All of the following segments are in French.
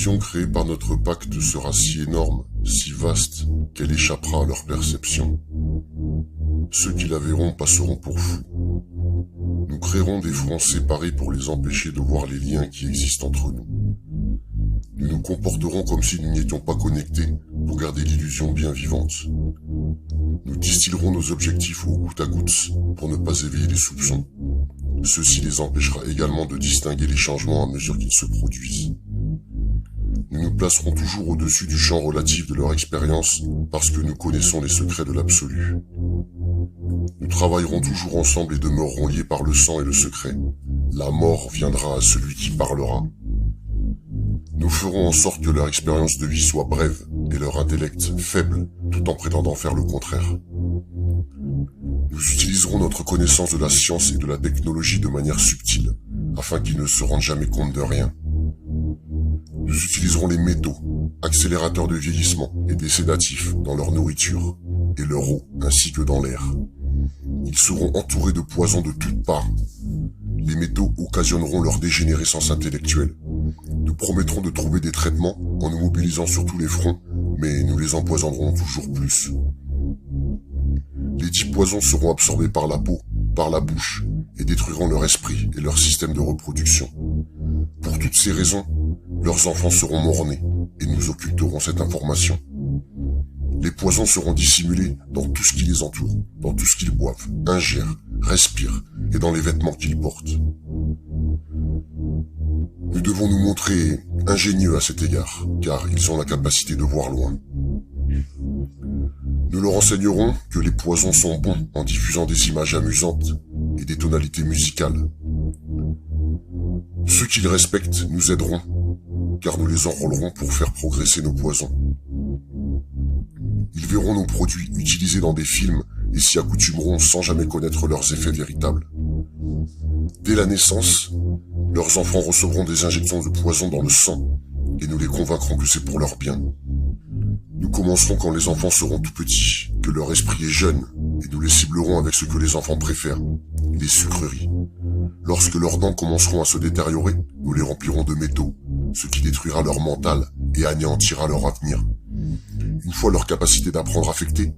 L'illusion créée par notre pacte sera si énorme, si vaste, qu'elle échappera à leur perception. Ceux qui la verront passeront pour fous. Nous créerons des fronts séparés pour les empêcher de voir les liens qui existent entre nous. Nous nous comporterons comme si nous n'étions pas connectés pour garder l'illusion bien vivante. Nous distillerons nos objectifs au goutte à goutte pour ne pas éveiller les soupçons. Ceci les empêchera également de distinguer les changements à mesure qu'ils se produisent. Nous nous placerons toujours au-dessus du champ relatif de leur expérience parce que nous connaissons les secrets de l'absolu. Nous travaillerons toujours ensemble et demeurerons liés par le sang et le secret. La mort viendra à celui qui parlera. Nous ferons en sorte que leur expérience de vie soit brève et leur intellect faible, tout en prétendant faire le contraire. Nous utiliserons notre connaissance de la science et de la technologie de manière subtile, afin qu'ils ne se rendent jamais compte de rien. Nous utiliserons les métaux, accélérateurs de vieillissement et des sédatifs dans leur nourriture et leur eau, ainsi que dans l'air. Ils seront entourés de poisons de toutes parts. Les métaux occasionneront leur dégénérescence intellectuelle. Nous promettrons de trouver des traitements en nous mobilisant sur tous les fronts, mais nous les empoisonnerons toujours plus. Les 10 poisons seront absorbés par la peau, par la bouche, et détruiront leur esprit et leur système de reproduction. Pour toutes ces raisons, leurs enfants seront mort-nés, et nous occulterons cette information. Les poisons seront dissimulés dans tout ce qui les entoure, dans tout ce qu'ils boivent, ingèrent, respirent, et dans les vêtements qu'ils portent. Nous devons nous montrer ingénieux à cet égard, car ils ont la capacité de voir loin. Nous leur enseignerons que les poisons sont bons en diffusant des images amusantes et des tonalités musicales. Ceux qui les respectent nous aideront, car nous les enrôlerons pour faire progresser nos poisons. Ils verront nos produits utilisés dans des films et s'y accoutumeront sans jamais connaître leurs effets véritables. Dès la naissance, leurs enfants recevront des injections de poison dans le sang et nous les convaincrons que c'est pour leur bien. Nous commencerons quand les enfants seront tout petits, que leur esprit est jeune, et nous les ciblerons avec ce que les enfants préfèrent, les sucreries. Lorsque leurs dents commenceront à se détériorer, nous les remplirons de métaux, ce qui détruira leur mental et anéantira leur avenir. Une fois leur capacité d'apprendre affectée,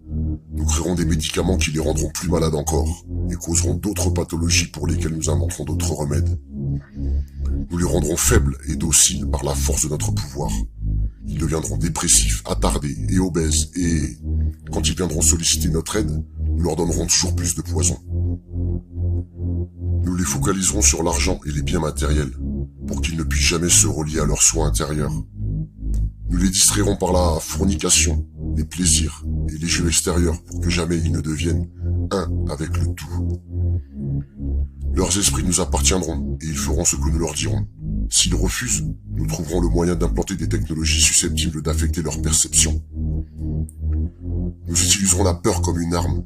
nous créerons des médicaments qui les rendront plus malades encore, et causeront d'autres pathologies pour lesquelles nous inventerons d'autres remèdes. Nous les rendrons faibles et dociles par la force de notre pouvoir. Ils deviendront dépressifs, attardés et obèses, et quand ils viendront solliciter notre aide, nous leur donnerons toujours plus de poison. Nous les focaliserons sur l'argent et les biens matériels, pour qu'ils ne puissent jamais se relier à leurs soins intérieurs. Nous les distrairons par la fornication, les plaisirs et les jeux extérieurs pour que jamais ils ne deviennent un avec le tout. Leurs esprits nous appartiendront et ils feront ce que nous leur dirons. S'ils refusent, nous trouverons le moyen d'implanter des technologies susceptibles d'affecter leur perception. Nous utiliserons la peur comme une arme.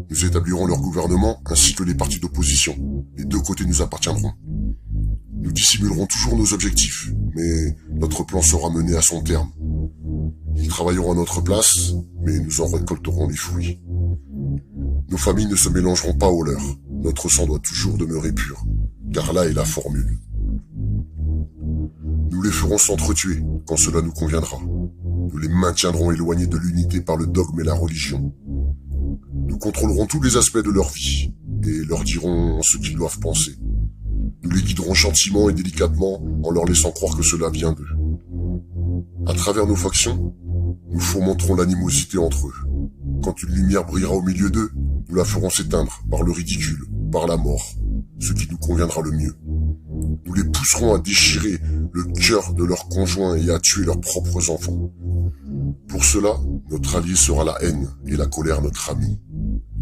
Nous établirons leur gouvernement ainsi que les partis d'opposition. Les deux côtés nous appartiendront. Nous dissimulerons toujours nos objectifs, mais notre plan sera mené à son terme. Ils travailleront à notre place, mais nous en récolterons les fruits. Nos familles ne se mélangeront pas aux leurs. Notre sang doit toujours demeurer pur, car là est la formule. Nous les ferons s'entretuer quand cela nous conviendra. Nous les maintiendrons éloignés de l'unité par le dogme et la religion. Nous contrôlerons tous les aspects de leur vie et leur dirons ce qu'ils doivent penser. Nous les guiderons gentiment et délicatement en leur laissant croire que cela vient d'eux. À travers nos factions, nous fomenterons l'animosité entre eux. Quand une lumière brillera au milieu d'eux, nous la ferons s'éteindre par le ridicule, par la mort, ce qui nous conviendra le mieux. Nous les pousserons à déchirer le cœur de leurs conjoints et à tuer leurs propres enfants. Pour cela, notre allié sera la haine et la colère notre ami.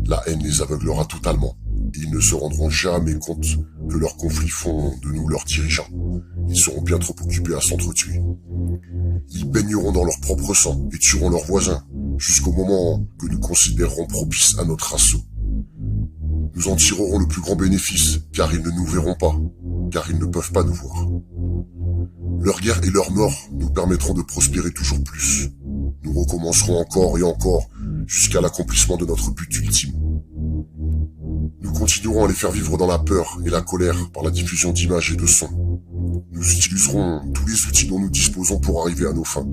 La haine les aveuglera totalement et ils ne se rendront jamais compte que leurs conflits font de nous leurs dirigeants. Ils seront bien trop occupés à s'entretuer. Ils baigneront dans leur propre sang et tueront leurs voisins jusqu'au moment que nous considérerons propice à notre assaut. Nous en tirerons le plus grand bénéfice, car ils ne nous verront pas, car ils ne peuvent pas nous voir. Leur guerre et leur mort nous permettront de prospérer toujours plus. Nous recommencerons encore et encore, jusqu'à l'accomplissement de notre but ultime. Nous continuerons à les faire vivre dans la peur et la colère par la diffusion d'images et de sons. Nous Nous utiliserons tous les outils dont nous disposons pour arriver à nos fins.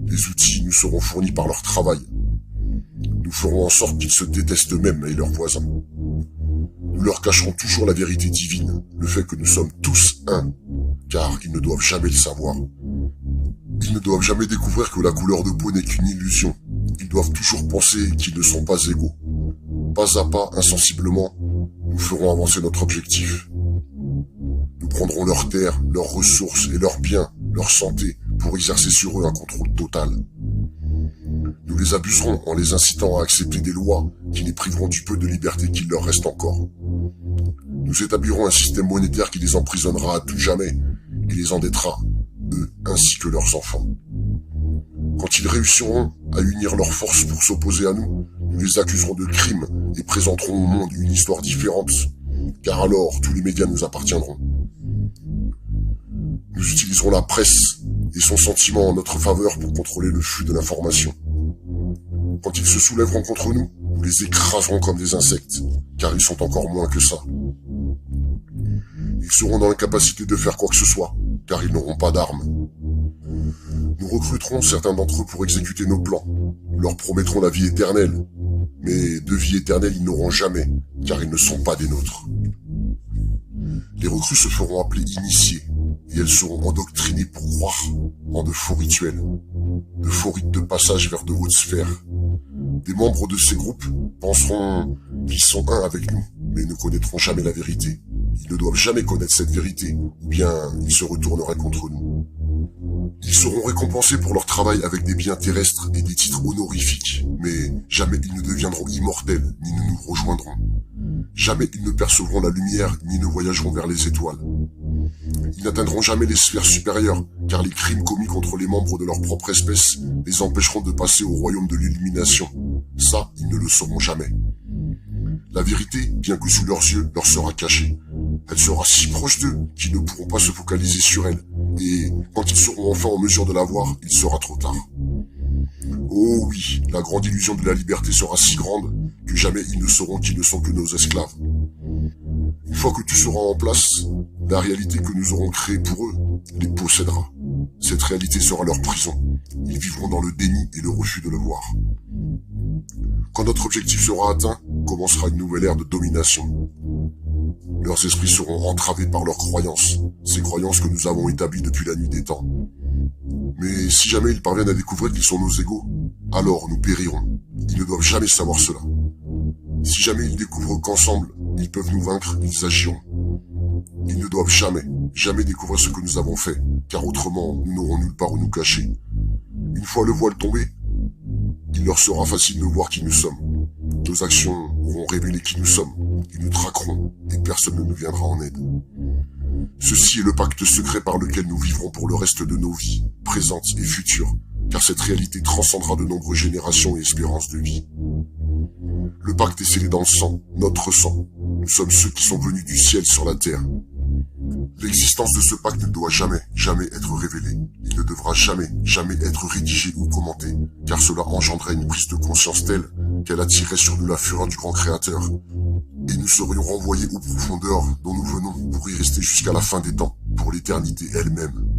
Les outils nous seront fournis par leur travail. Nous ferons en sorte qu'ils se détestent eux-mêmes et leurs voisins. Nous leur cacherons toujours la vérité divine, le fait que nous sommes tous un, car ils ne doivent jamais le savoir. Ils ne doivent jamais découvrir que la couleur de peau n'est qu'une illusion. Ils doivent toujours penser qu'ils ne sont pas égaux. Pas à pas, insensiblement, nous ferons avancer notre objectif. Nous prendrons leurs terres, leurs ressources et leurs biens, leur santé, pour exercer sur eux un contrôle total. Nous les abuserons en les incitant à accepter des lois qui les priveront du peu de liberté qu'il leur reste encore. Nous établirons un système monétaire qui les emprisonnera à tout jamais et les endettera, eux ainsi que leurs enfants. Quand ils réussiront à unir leurs forces pour s'opposer à nous, nous les accuserons de crimes et présenterons au monde une histoire différente, car alors tous les médias nous appartiendront. Nous utiliserons la presse et son sentiment en notre faveur pour contrôler le flux de l'information. Quand ils se soulèveront contre nous, nous les écraserons comme des insectes, car ils sont encore moins que ça. Ils seront dans l'incapacité de faire quoi que ce soit, car ils n'auront pas d'armes. Nous recruterons certains d'entre eux pour exécuter nos plans. Nous leur promettrons la vie éternelle. Mais de vie éternelle, ils n'auront jamais, car ils ne sont pas des nôtres. Les recrues se feront appeler initiés, et elles seront endoctrinées pour croire en de faux rituels, de faux rites de passage vers de hautes sphères. Des membres de ces groupes penseront qu'ils sont un avec nous, mais ne connaîtront jamais la vérité. Ils ne doivent jamais connaître cette vérité, ou bien ils se retourneraient contre nous. Ils seront récompensés pour leur travail avec des biens terrestres et des titres honorifiques, mais jamais ils ne deviendront immortels, ni ne nous rejoindront. Jamais ils ne percevront la lumière, ni ne voyageront vers les étoiles. Ils n'atteindront jamais les sphères supérieures, car les crimes commis contre les membres de leur propre espèce les empêcheront de passer au royaume de l'illumination. Ça, ils ne le sauront jamais. La vérité, bien que sous leurs yeux, leur sera cachée. Elle sera si proche d'eux qu'ils ne pourront pas se focaliser sur elle, et quand ils seront enfin en mesure de la voir, il sera trop tard. Oh oui, la grande illusion de la liberté sera si grande que jamais ils ne sauront qu'ils ne sont que nos esclaves. Une fois que tout sera en place, la réalité que nous aurons créée pour eux les possédera. Cette réalité sera leur prison. Ils vivront dans le déni et le refus de le voir. Quand notre objectif sera atteint, commencera une nouvelle ère de domination. Leurs esprits seront entravés par leurs croyances, ces croyances que nous avons établies depuis la nuit des temps. Mais si jamais ils parviennent à découvrir qu'ils sont nos égaux, alors nous périrons. Ils ne doivent jamais savoir cela. Si jamais ils découvrent qu'ensemble, ils peuvent nous vaincre, ils agiront. Ils ne doivent jamais découvrir ce que nous avons fait, car autrement, nous n'aurons nulle part où nous cacher. Une fois le voile tombé, il leur sera facile de voir qui nous sommes. Nos actions auront révélé qui nous sommes. Ils nous traqueront et personne ne nous viendra en aide. Ceci est le pacte secret par lequel nous vivrons pour le reste de nos vies, présentes et futures, car cette réalité transcendra de nombreuses générations et espérances de vie. Le pacte est scellé dans le sang, notre sang. Nous sommes ceux qui sont venus du ciel sur la terre. L'existence de ce pacte ne doit jamais être révélée. Il ne devra jamais être rédigé ou commenté, car cela engendrerait une prise de conscience telle qu'elle attirerait sur nous la fureur du grand créateur. Et nous serions renvoyés aux profondeurs dont nous venons pour y rester jusqu'à la fin des temps, pour l'éternité elle-même.